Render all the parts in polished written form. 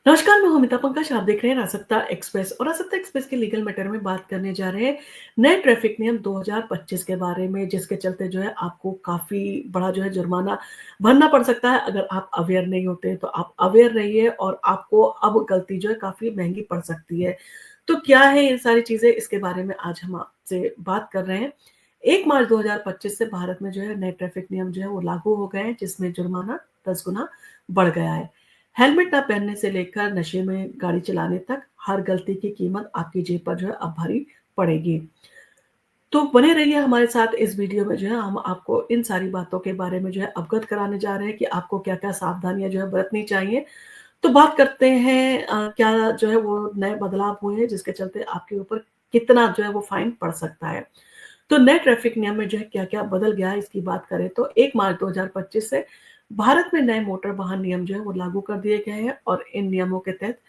नमस्कार, मैं हूं अमिता पंकज। आप देख रहे हैं रासत्ता एक्सप्रेस और रासत्ता एक्सप्रेस के लीगल मैटर में बात करने जा रहे हैं नए ट्रैफिक नियम 2025 के बारे में, जिसके चलते जो है आपको काफ़ी बड़ा जो है जुर्माना भरना पड़ सकता है। अगर आप अवेयर नहीं होते हैं, तो आप अवेयर रहिए और आपको अब गलती जो है काफ़ी महँगी पड़ सकती है। तो क्या है ये सारी चीज़ें, इसके बारे में आज हम आपसे बात कर रहे हैं। 1 मार्च 2025 से भारत में जो है नए ट्रैफिक नियम जो है वो लागू हो गए हैं, जिसमें जुर्माना 10 गुना बढ़ गया है। हेलमेट ना पहनने से लेकर नशे में गाड़ी चलाने तक हर गलती की कीमत आपकी जेब पर जो है अब भरी पड़ेगी। तो बने रहिए हमारे साथ इस वीडियो में जो है हम आपको इन सारी बातों के बारे में जो है अवगत कराने जा रहे हैं कि आपको क्या-क्या सावधानियाँ जो है बरतनी चाहिए। तो बात करते हैं क्या जो है वो नए बदलाव हुए हैं जिसके चलते आपके ऊपर कितना जो है वो फाइन पड़ सकता है। तो नए ट्रैफिक नियम में जो है क्या-क्या बदल गया है, इसकी बात करें तो 1 मार्च 2025 से भारत में नए मोटर वाहन नियम जो है वो लागू कर दिए गए हैं और इन नियमों के तहत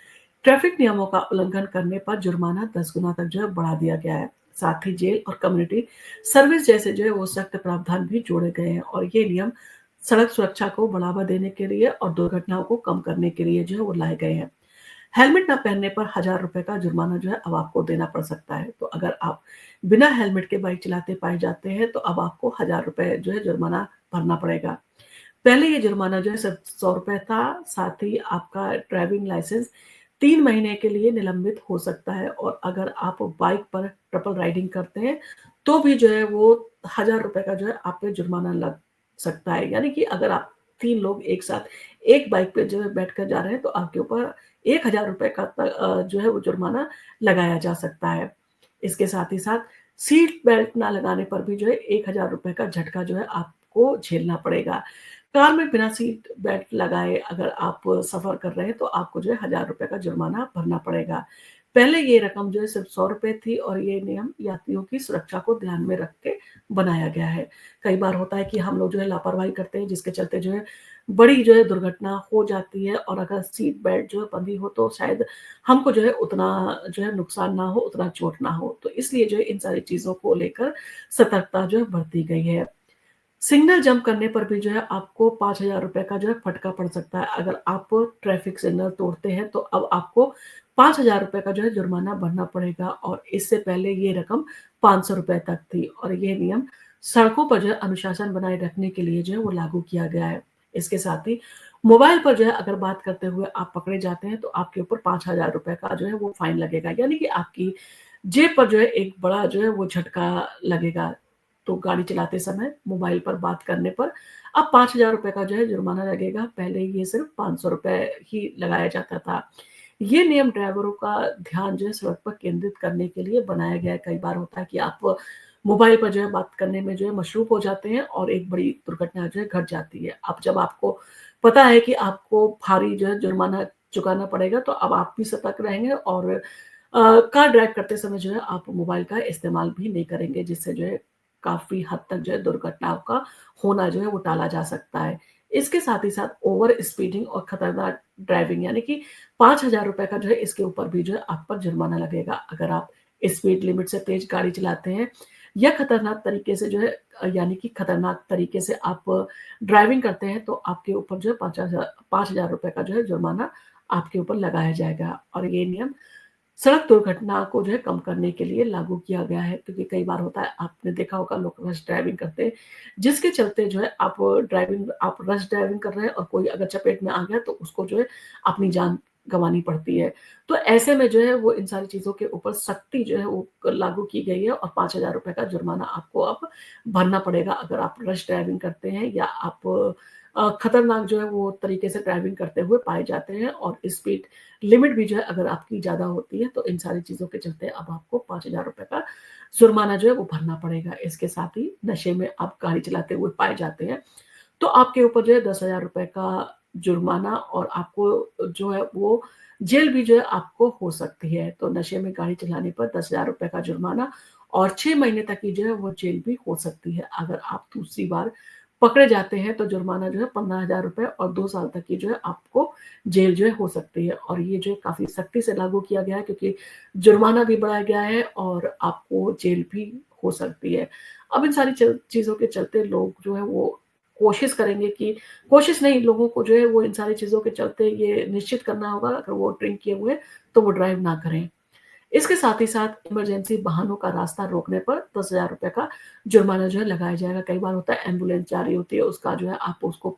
ट्रैफिक नियमों का उल्लंघन करने पर जुर्माना 10 गुना तक जो है बढ़ा दिया गया है। साथ ही जेल और कम्युनिटी सर्विस जैसे जो है वो सख्त प्रावधान भी जोड़े गए हैं और ये नियम सड़क सुरक्षा को बढ़ावा देने के लिए और दुर्घटनाओं को कम करने के लिए जो है वो लाए गए हैं। हेलमेट ना पहनने पर ₹1000 का जुर्माना जो है अब आपको देना पड़ सकता है। तो अगर आप बिना हेलमेट के बाइक चलाते पाए जाते हैं, तो अब आपको ₹1000 जो है जुर्माना भरना पड़ेगा। पहले ये जुर्माना जो है सिर्फ ₹100 था, साथ ही आपका ड्राइविंग लाइसेंस 3 महीने के लिए निलंबित हो सकता है और अगर आप बाइक पर ट्रिपल राइडिंग करते हैं, तो भी जो है वो ₹1000 का जो है आप पे जुर्माना लग सकता है। यानी कि अगर आप 3 लोग एक साथ एक बाइक पे जो है बैठकर जा रहे हैं, तो आपके ऊपर ₹1000 का जो है वो जुर्माना लगाया जा सकता है। इसके साथ ही साथ सीट बेल्ट ना लगाने पर भी जो है ₹1000 का झटका जो है आपको झेलना पड़ेगा। कार में बिना सीट बेल्ट लगाए अगर आप सफ़र कर रहे हैं, तो आपको जो है ₹1000 का जुर्माना भरना पड़ेगा। पहले ये रकम जो है सिर्फ़ ₹100 थी और ये नियम यात्रियों की सुरक्षा को ध्यान में रख के बनाया गया है। कई बार होता है कि हम लोग जो है लापरवाही करते हैं, जिसके चलते जो है बड़ी जो है दुर्घटना हो जाती है और अगर सीट बेल्ट जो है बंधी हो, तो शायद हमको जो है उतना जो है नुकसान ना हो, उतना चोट ना हो। तो इसलिए जो है इन सारी चीज़ों को लेकर सतर्कता जो है बरती गई है। सिग्नल जंप करने पर भी जो है आपको ₹5000 का जो है फटका पड़ सकता है। अगर आप ट्रैफिक सिग्नल तोड़ते हैं, तो अब आपको ₹5000 का जो है जुर्माना भरना पड़ेगा और इससे पहले ये रकम ₹500 तक थी और ये नियम सड़कों पर जो है अनुशासन बनाए रखने के लिए जो है वो लागू किया गया है। इसके साथ ही मोबाइल पर जो है अगर बात करते हुए आप पकड़े जाते हैं, तो आपके ऊपर ₹5000 का जो है वो फाइन लगेगा। यानी कि आपकी जेब पर जो है एक बड़ा जो है वो झटका लगेगा। तो गाड़ी चलाते समय मोबाइल पर बात करने पर अब ₹5000 का जो है जुर्माना लगेगा, पहले ये सिर्फ़ ₹500 ही लगाया जाता था। ये नियम ड्राइवरों का ध्यान जो है सड़क पर केंद्रित करने के लिए बनाया गया है। कई बार होता है कि आप मोबाइल पर जो है बात करने में जो है मशरूफ़ हो जाते हैं और एक बड़ी दुर्घटना जो है घट जाती है। अब जब आपको पता है कि आपको भारी जो है जुर्माना चुकाना पड़ेगा, तो अब आप भी सतर्क रहेंगे और कार ड्राइव करते समय जो है आप मोबाइल का इस्तेमाल भी नहीं करेंगे, जिससे जो है काफ़ी हद तक जो है दुर्घटनाओं का होना जो है वो टाला जा सकता है। इसके साथ ही साथ ओवर स्पीडिंग और खतरनाक ड्राइविंग यानी कि ₹5000 का जो है इसके ऊपर भी जो है आप पर जुर्माना लगेगा। अगर आप स्पीड लिमिट से तेज़ गाड़ी चलाते हैं या खतरनाक तरीके से जो है यानी कि खतरनाक तरीके से आप ड्राइविंग करते हैं, तो आपके ऊपर जो है ₹5000 का जो है जुर्माना आपके ऊपर लगाया जाएगा और ये नियम सड़क दुर्घटना को जो है कम करने के लिए लागू किया गया है, क्योंकि कई बार होता है आपने देखा होगा लोग रश ड्राइविंग करते हैं, जिसके चलते जो है आप रश ड्राइविंग कर रहे हैं और कोई अगर चपेट में आ गया, तो उसको जो है अपनी जान गँवानी पड़ती है। तो ऐसे में जो है वो इन सारी चीज़ों के ऊपर सख्ती जो है वो लागू की गई है और ₹5000 का जुर्माना आपको अब भरना पड़ेगा अगर आप रश ड्राइविंग करते हैं या आप खतरनाक जो है वो तरीके से ड्राइविंग करते हुए पाए जाते हैं और स्पीड लिमिट भी जो है अगर आपकी ज़्यादा होती है, तो इन सारी चीज़ों के चलते अब आपको ₹5000 का जुर्माना जो है वो भरना पड़ेगा। इसके साथ ही नशे में आप गाड़ी चलाते हुए पाए जाते हैं, तो आपके ऊपर जो है ₹10,000 का जुर्माना और आपको जो है वो जेल भी जो है आपको हो सकती है। तो नशे में गाड़ी चलाने पर ₹10,000 का जुर्माना और 6 महीने तक की जो है वो जेल भी हो सकती है। अगर आप दूसरी बार पकड़े जाते हैं, तो जुर्माना जो है ₹15,000 और 2 साल तक की जो है आपको जेल जो है हो सकती है और ये जो है काफ़ी सख्ती से लागू किया गया है, क्योंकि जुर्माना भी बढ़ाया गया है और आपको जेल भी हो सकती है। अब इन सारी चीज़ों के चलते लोग जो है वो कोशिश करेंगे कि कोशिश नहीं, लोगों को जो है वो इन सारी चीज़ों के चलते ये निश्चित करना होगा, अगर वो ड्रिंक किए हुए हैं, तो वो ड्राइव ना करें। इसके साथ ही साथ इमरजेंसी वाहनों का रास्ता रोकने पर ₹10,000 का जुर्माना जो है लगाया जाएगा। कई बार होता है एम्बुलेंस जा रही होती है, उसका जो है आप उसको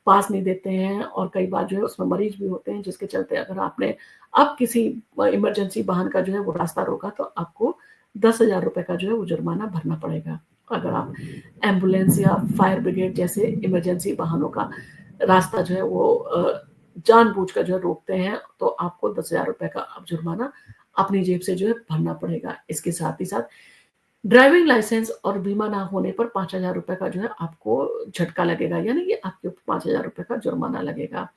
पास नहीं देते हैं और कई बार जो है उसमें मरीज़ भी होते हैं, जिसके चलते अगर आपने अब किसी इमरजेंसी वाहन का जो है वो रास्ता रोका तो आपको ₹10,000 का जो है वो जुर्माना भरना पड़ेगा। अगर आप एम्बुलेंस या फायर ब्रिगेड जैसे इमरजेंसी वाहनों का रास्ता जो है वो जानबूझकर जो है रोकते हैं, तो आपको ₹10,000 का अब जुर्माना अपनी जेब से जो है भरना पड़ेगा। इसके साथ ही साथ ड्राइविंग लाइसेंस और बीमा ना होने पर ₹5,000 का जो है आपको झटका लगेगा, यानी कि आपके ऊपर ₹5,000 का जुर्माना लगेगा।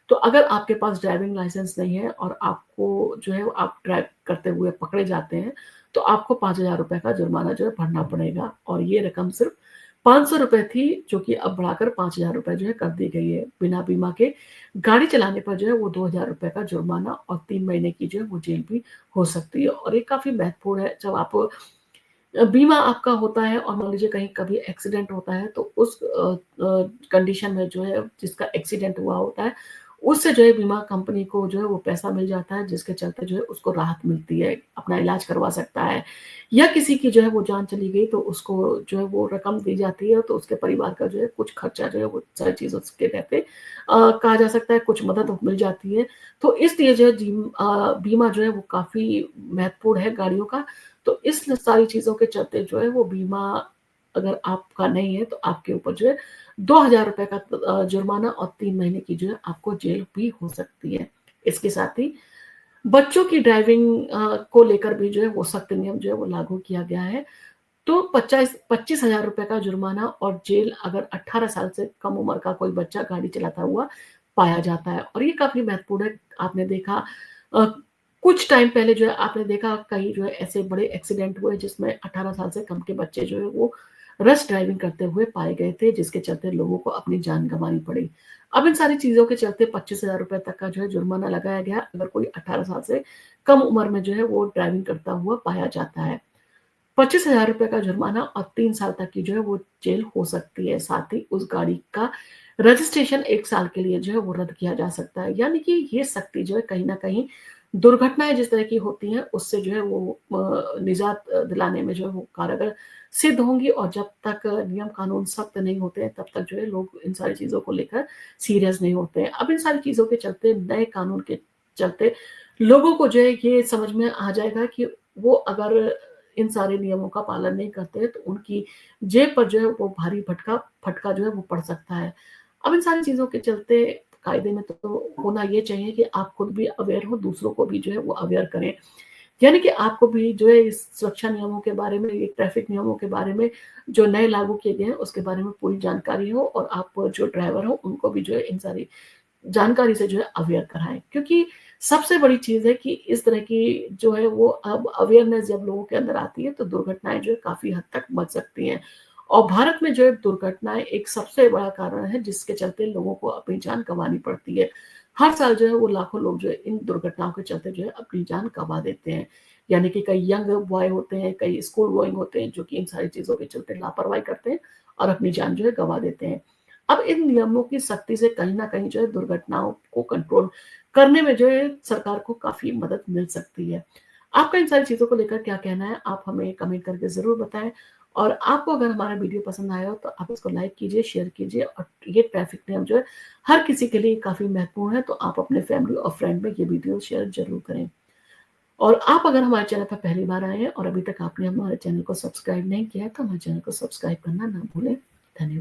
तो अगर आपके पास ड्राइविंग लाइसेंस नहीं है और आपको जो है आप ड्राइव करते हुए पकड़े जाते हैं, तो आपको ₹5,000 का जुर्माना जो है भरना पड़ेगा और ये रकम सिर्फ़ ₹500 थी, जो कि अब बढ़ाकर ₹5,000 जो है कर दी गई है। बिना बीमा के गाड़ी चलाने पर जो है वो ₹2,000 का जुर्माना और 3 महीने की जो है वो जेल भी हो सकती है और ये काफ़ी महत्वपूर्ण है। जब आप बीमा आपका होता है और मान लीजिए कहीं कभी एक्सीडेंट होता है, तो उस कंडीशन में जो है जिसका एक्सीडेंट हुआ होता है, उससे जो है बीमा कंपनी को जो है वो पैसा मिल जाता है, जिसके चलते जो है उसको राहत मिलती है, अपना इलाज करवा सकता है। या किसी की जो है वो जान चली गई तो उसको जो है वो रकम दी जाती है, तो उसके परिवार का जो है कुछ खर्चा जो है वो सारी चीज़ उसके रहते कहा जा सकता है कुछ मदद मिल जाती है। तो इसलिए जो है बीमा जो है वो काफ़ी महत्वपूर्ण है गाड़ियों का। तो इस सारी चीज़ों के चलते जो है वो बीमा अगर आपका नहीं है तो आपके ऊपर जो है ₹2,000 का जुर्माना और 3 महीने की जो है आपको जेल भी हो सकती है। इसके साथ ही बच्चों की ड्राइविंग को लेकर भी जो है वो सख्त नियम जो है वो लागू किया गया है। तो 25,000 का जुर्माना और जेल अगर 18 साल से कम उम्र का कोई बच्चा गाड़ी चलाता हुआ पाया जाता है और ये काफ़ी महत्वपूर्ण है। आपने देखा अ, कुछ टाइम पहले जो है आपने देखा कई जो है ऐसे बड़े एक्सीडेंट हुए जिसमें 18 साल से कम के बच्चे जो है वो रश ड्राइविंग करते हुए पाए गए थे, जिसके चलते लोगों को अपनी जान गँवानी पड़ी। अब इन सारी चीज़ों के चलते ₹25,000 तक का जो है जुर्माना लगाया गया, अगर कोई 18 साल से कम उम्र में जो है वो ड्राइविंग करता हुआ पाया जाता है। ₹25,000 का जुर्माना और 3 साल तक की जो है वो जेल हो सकती है। साथ ही उस गाड़ी का रजिस्ट्रेशन 1 साल के लिए जो है वो रद्द किया जा सकता है। यानी कि ये सख्ती जो है कहीं न कहीं दुर्घटनाएँ जिस तरह की होती हैं उससे जो है वो निजात दिलाने में जो है वो कारगर सिद्ध होंगी और जब तक नियम कानून सख्त नहीं होते हैं तब तक जो है लोग इन सारी चीज़ों को लेकर सीरियस नहीं होते हैं। अब इन सारी चीज़ों के चलते नए कानून के चलते लोगों को जो है ये समझ में आ जाएगा कि वो अगर इन सारे नियमों का पालन नहीं करते हैं, तो उनकी जेब पर जो है वो भारी फटका फटका जो है वो पड़ सकता है। अब इन सारी चीज़ों के चलते कायदे में तो होना ये चाहिए कि आप खुद भी अवेयर हो, दूसरों को भी जो है वो अवेयर करें। यानी कि आपको भी जो है इस सुरक्षा नियमों के बारे में, ये ट्रैफ़िक नियमों के बारे में जो नए लागू किए गए हैं, उसके बारे में पूरी जानकारी हो और आप जो ड्राइवर हो, उनको भी जो है इन सारी जानकारी से जो है अवेयर कराएँ। क्योंकि सबसे बड़ी चीज़ है कि इस तरह की जो है वो अब अवेयरनेस जब लोगों के अंदर आती है तो दुर्घटनाएँ जो है काफ़ी हद तक बच सकती हैं। और भारत में जो है दुर्घटनाएँ एक सबसे बड़ा कारण है जिसके चलते लोगों को अपनी जान गँवानी पड़ती है। हर साल जो है वो लाखों लोग जो है इन दुर्घटनाओं के चलते जो है अपनी जान गँवा देते हैं। यानी कि कई यंग बॉय होते हैं, कई स्कूल गोइंग होते हैं जो कि इन सारी चीज़ों के चलते लापरवाही करते हैं और अपनी जान जो है गँवा देते हैं। अब इन नियमों की सख्ती से कहीं न कहीं जो है दुर्घटनाओं को कंट्रोल करने में जो है सरकार को काफ़ी मदद मिल सकती है। आपका इन सारी चीज़ों को लेकर क्या कहना है? आप हमें कमेंट करके ज़रूर बताएँ और आपको अगर हमारा वीडियो पसंद आया हो तो आप इसको लाइक कीजिए, शेयर कीजिए और ये ट्रैफ़िक नियम जो है हर किसी के लिए काफ़ी महत्वपूर्ण है, तो आप अपने फैमिली और फ्रेंड में ये वीडियो शेयर ज़रूर करें। और आप अगर हमारे चैनल पर पहली बार आए हैं और अभी तक आपने हमारे चैनल को सब्सक्राइब नहीं किया है, तो हमारे चैनल को सब्सक्राइब करना ना भूलें।